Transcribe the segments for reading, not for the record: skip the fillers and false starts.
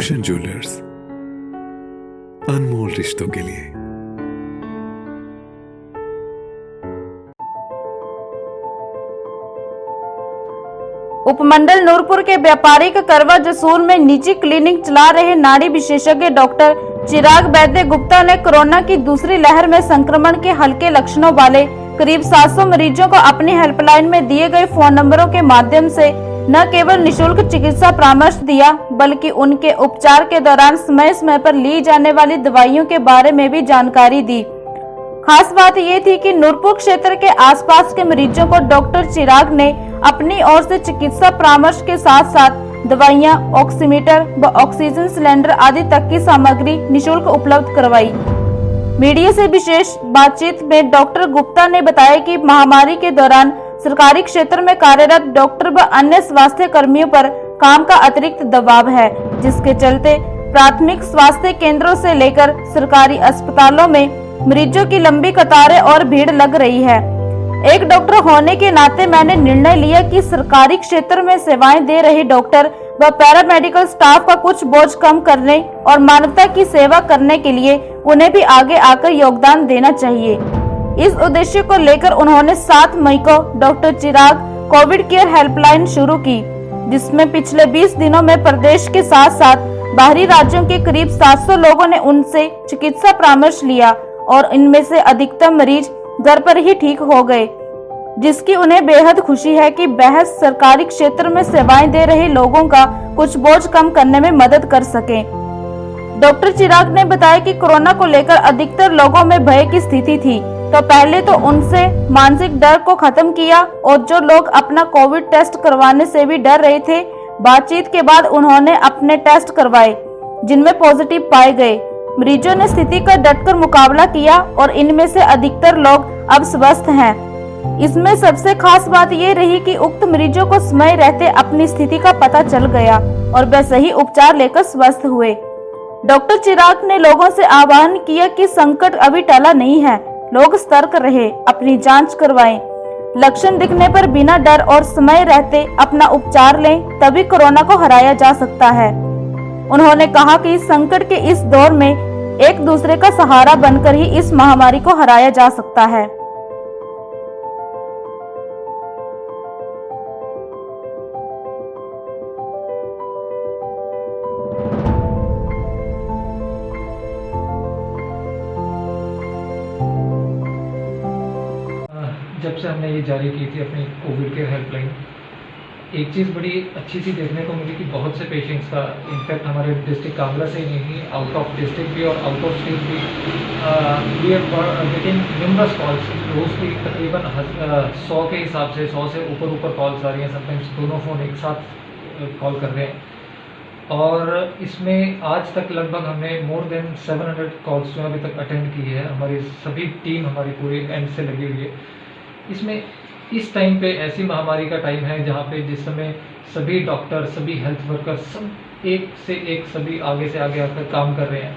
रोशन jewellers, अनमोल रिश्तों के लिए। उपमंडल नूरपुर के व्यापारिक करवा जसूर में निजी क्लिनिक चला रहे नाड़ी विशेषज्ञ डॉक्टर चिराग वैद्य गुप्ता ने कोरोना की दूसरी लहर में संक्रमण के हल्के लक्षणों वाले करीब 700 मरीजों को अपनी हेल्पलाइन में दिए गए फोन नंबरों के माध्यम से न केवल निशुल्क चिकित्सा परामर्श दिया, बल्कि उनके उपचार के दौरान समय समय पर ली जाने वाली दवाइयों के बारे में भी जानकारी दी। खास बात ये थी कि नूरपुर क्षेत्र के आसपास के मरीजों को डॉक्टर चिराग ने अपनी ओर से चिकित्सा परामर्श के साथ साथ दवाइयां, ऑक्सीमीटर व ऑक्सीजन सिलेंडर आदि तक की सामग्री निशुल्क उपलब्ध करवाई। मीडिया से विशेष बातचीत में डॉक्टर गुप्ता ने बताया कि महामारी के दौरान सरकारी क्षेत्र में कार्यरत डॉक्टर व अन्य स्वास्थ्य कर्मियों पर काम का अतिरिक्त दबाव है, जिसके चलते प्राथमिक स्वास्थ्य केंद्रों से लेकर सरकारी अस्पतालों में मरीजों की लंबी कतारें और भीड़ लग रही है। एक डॉक्टर होने के नाते मैंने निर्णय लिया कि सरकारी क्षेत्र में सेवाएं दे रहे डॉक्टर व पैरामेडिकल स्टाफ का कुछ बोझ कम करने और मानवता की सेवा करने के लिए उन्हें भी आगे आकर योगदान देना चाहिए। इस उद्देश्य को लेकर उन्होंने 7 मई को डॉक्टर चिराग कोविड केयर हेल्पलाइन शुरू की, जिसमें पिछले 20 दिनों में प्रदेश के साथ साथ बाहरी राज्यों के करीब 700 लोगों ने उनसे चिकित्सा परामर्श लिया और इनमें से अधिकतर मरीज घर पर ही ठीक हो गए, जिसकी उन्हें बेहद खुशी है कि वह सरकारी क्षेत्र में सेवाएं दे रहे लोगों का कुछ बोझ कम करने में मदद कर सके। डॉक्टर चिराग ने बताया कि कोरोना को लेकर अधिकतर लोगों में भय की स्थिति थी, तो पहले तो उनसे मानसिक डर को खत्म किया और जो लोग अपना कोविड टेस्ट करवाने से भी डर रहे थे, बातचीत के बाद उन्होंने अपने टेस्ट करवाए, जिनमें पॉजिटिव पाए गए। मरीजों ने स्थिति का डटकर मुकाबला किया और इनमें से अधिकतर लोग अब स्वस्थ हैं। इसमें सबसे खास बात ये रही कि उक्त मरीजों को समय रहते अपनी स्थिति का पता चल गया और वे सही उपचार लेकर स्वस्थ हुए। डॉक्टर चिराग ने लोगों से आह्वान किया कि संकट अभी टला नहीं है, लोग सतर्क रहे, अपनी जांच करवाएं, लक्षण दिखने पर बिना डर और समय रहते अपना उपचार लें, तभी कोरोना को हराया जा सकता है। उन्होंने कहा कि इस संकट के इस दौर में एक दूसरे का सहारा बनकर ही इस महामारी को हराया जा सकता है। जब से हमने ये जारी की थी अपनी कोविड केयर हेल्पलाइन, एक चीज़ बड़ी अच्छी सी देखने को मिली कि बहुत से पेशेंट्स का, इनफैक्ट हमारे डिस्ट्रिक्ट कांगड़ा से ही नहीं, आउट ऑफ डिस्ट्रिक्ट भी और आउट ऑफ स्टेट भी, we are getting numerous calls. रोज़ की तकरीबन 100 के हिसाब से 100 से ऊपर कॉल्स आ रही हैं। समटाइम्स दोनों फ़ोन एक साथ कॉल कर रहे हैं और इसमें आज तक लगभग हमने मोर देन 700 कॉल्स जो अभी तक अटेंड की है। हमारी सभी टीम हमारी पूरी एंड से लगी हुई है। इसमें इस टाइम पे ऐसी महामारी का टाइम है जहाँ पे जिस समय सभी डॉक्टर, सभी हेल्थ वर्कर सब एक से एक सभी आगे से आगे आकर काम कर रहे हैं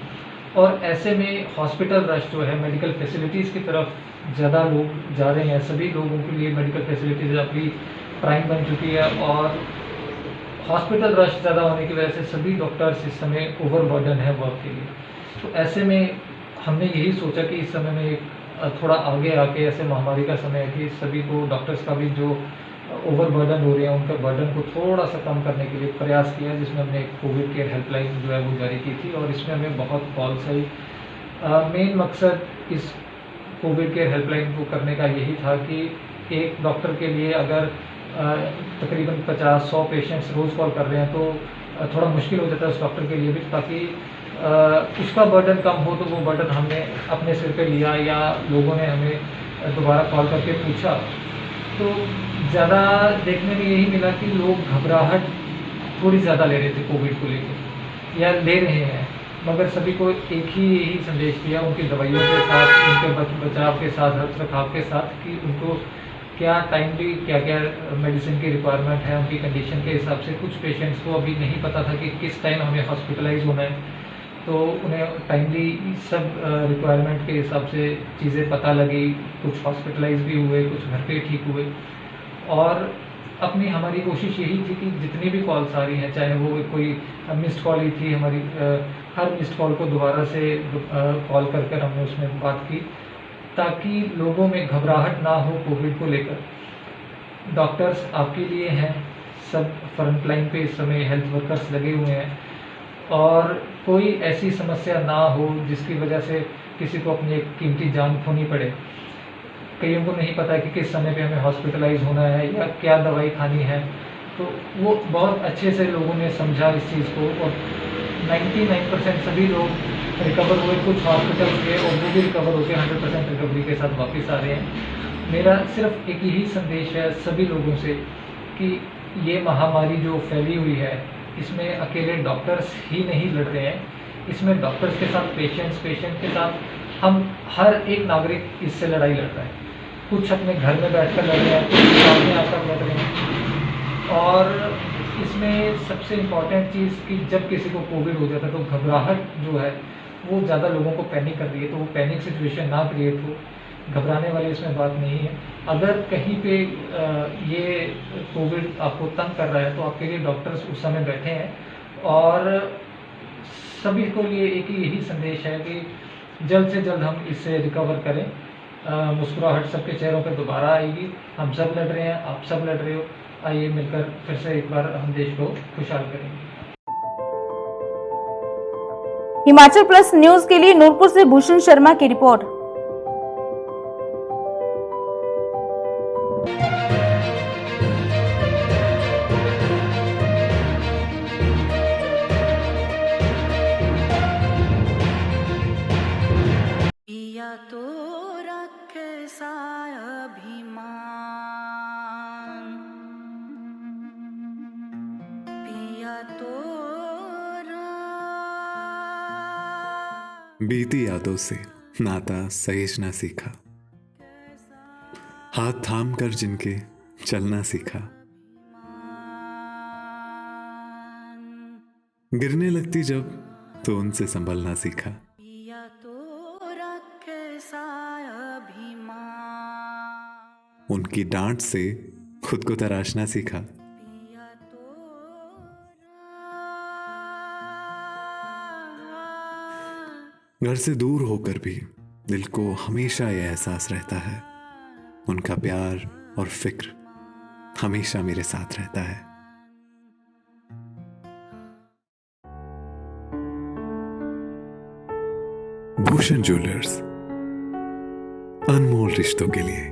और ऐसे में हॉस्पिटल रश जो है, मेडिकल फैसिलिटीज़ की तरफ ज़्यादा लोग जा रहे हैं। सभी लोगों के लिए मेडिकल फैसिलिटीज़ अभी प्राइम बन चुकी है और हॉस्पिटल रश ज़्यादा होने की वजह से सभी डॉक्टर्स इस समय ओवरबर्डन है वर्क के लिए। तो ऐसे में हमने यही सोचा कि इस समय में थोड़ा आगे आके, ऐसे महामारी का समय है कि सभी को, डॉक्टर्स का भी जो ओवरबर्डन हो रहे हैं उनका बर्डन को थोड़ा सा कम करने के लिए प्रयास किया, जिसमें हमने एक कोविड केयर हेल्पलाइन जो है वो जारी की थी और इसमें हमें बहुत कॉल्स आई। मेन मकसद इस कोविड केयर हेल्पलाइन को करने का यही था कि एक डॉक्टर के लिए अगर तकरीबन 50-100 पेशेंट्स रोज़ कॉल कर रहे हैं तो थोड़ा मुश्किल हो जाता है उस डॉक्टर के लिए भी, ताकि उसका बर्डन कम हो। तो वो बर्डन हमने अपने सिर पे लिया या लोगों ने हमें दोबारा कॉल करके पूछा, तो ज़्यादा देखने में यही मिला कि लोग घबराहट थोड़ी ज़्यादा ले रहे थे कोविड को लेकर या ले रहे हैं, मगर सभी को एक ही यही संदेश दिया उनकी दवाइयों के साथ, उनके बचाव के साथ, रख रखाव के साथ, कि उनको क्या टाइमली क्या क्या मेडिसिन की रिक्वायरमेंट है उनकी कंडीशन के हिसाब से। कुछ पेशेंट्स को अभी नहीं पता था कि किस टाइम हमें हॉस्पिटलाइज होना है, तो उन्हें टाइमली सब रिक्वायरमेंट के हिसाब से चीज़ें पता लगी। कुछ हॉस्पिटलाइज भी हुए, कुछ घर पे ठीक हुए और अपनी हमारी कोशिश यही थी कि जितनी भी कॉल्स आ रही हैं, चाहे वो कोई मिस्ड कॉल ही थी हमारी, हर मिस्ड कॉल को दोबारा से कॉल कर कर हमने उसमें बात की, ताकि लोगों में घबराहट ना हो कोविड को लेकर। डॉक्टर्स आपके लिए हैं, सब फ्रंट लाइन पे इस समय हेल्थ वर्कर्स लगे हुए हैं, और कोई ऐसी समस्या ना हो जिसकी वजह से किसी को अपनी एक कीमती जान खोनी पड़े। कईयों को नहीं पता कि किस समय पे हमें हॉस्पिटलाइज होना है या क्या दवाई खानी है, तो वो बहुत अच्छे से लोगों ने समझा इस चीज़ को, और 99% सभी लोग रिकवर हुए। कुछ हॉस्पिटल गए और वो भी रिकवर होकर 100% रिकवरी के साथ वापस आ रहे हैं। मेरा सिर्फ एक यही संदेश है सभी लोगों से कि ये महामारी जो फैली हुई है, इसमें अकेले डॉक्टर्स ही नहीं लड़ रहे हैं, इसमें डॉक्टर्स के साथ पेशेंट के साथ हम हर एक नागरिक इससे लड़ाई लड़ रहा है। कुछ अपने घर में बैठकर लड़ रहे हैं, कुछ सामने आकर लड़ रहे हैं। और इसमें सबसे इम्पॉर्टेंट चीज़ कि जब किसी को कोविड हो जाता है तो घबराहट जो है वो ज़्यादा लोगों को पैनिक कर रही है, तो वो पैनिक सिचुएशन ना क्रिएट हो। घबराने वाली इसमें बात नहीं है। अगर कहीं पे ये कोविड आपको तंग कर रहा है तो आपके लिए डॉक्टर्स उस समय बैठे हैं, और सभी को लिए एक ही यही संदेश है कि जल्द से जल्द हम इससे रिकवर करें। मुस्कुराहट सबके चेहरों पे दोबारा आएगी। हम सब लड़ रहे हैं, आप सब लड़ रहे हो। आइए मिलकर फिर से एक बार हम देश को खुशहाल करेंगे। हिमाचल प्लस न्यूज के लिए नूरपुर से भूषण शर्मा की रिपोर्ट। पिया तो रखे सा अभिमान, पिया तो बीती यादों से नाता सहेजना सीखा, हाथ थाम कर जिनके चलना सीखा, गिरने लगती जब तो उनसे संभलना सीखा। पिया तो रखे सा अभिमान, उनकी डांट से खुद को तराशना सीखा। पिया तो घर से दूर होकर भी दिल को हमेशा यह एहसास रहता है, उनका प्यार और फिक्र हमेशा मेरे साथ रहता है। भूषण ज्वेलर्स, अनमोल रिश्तों के लिए।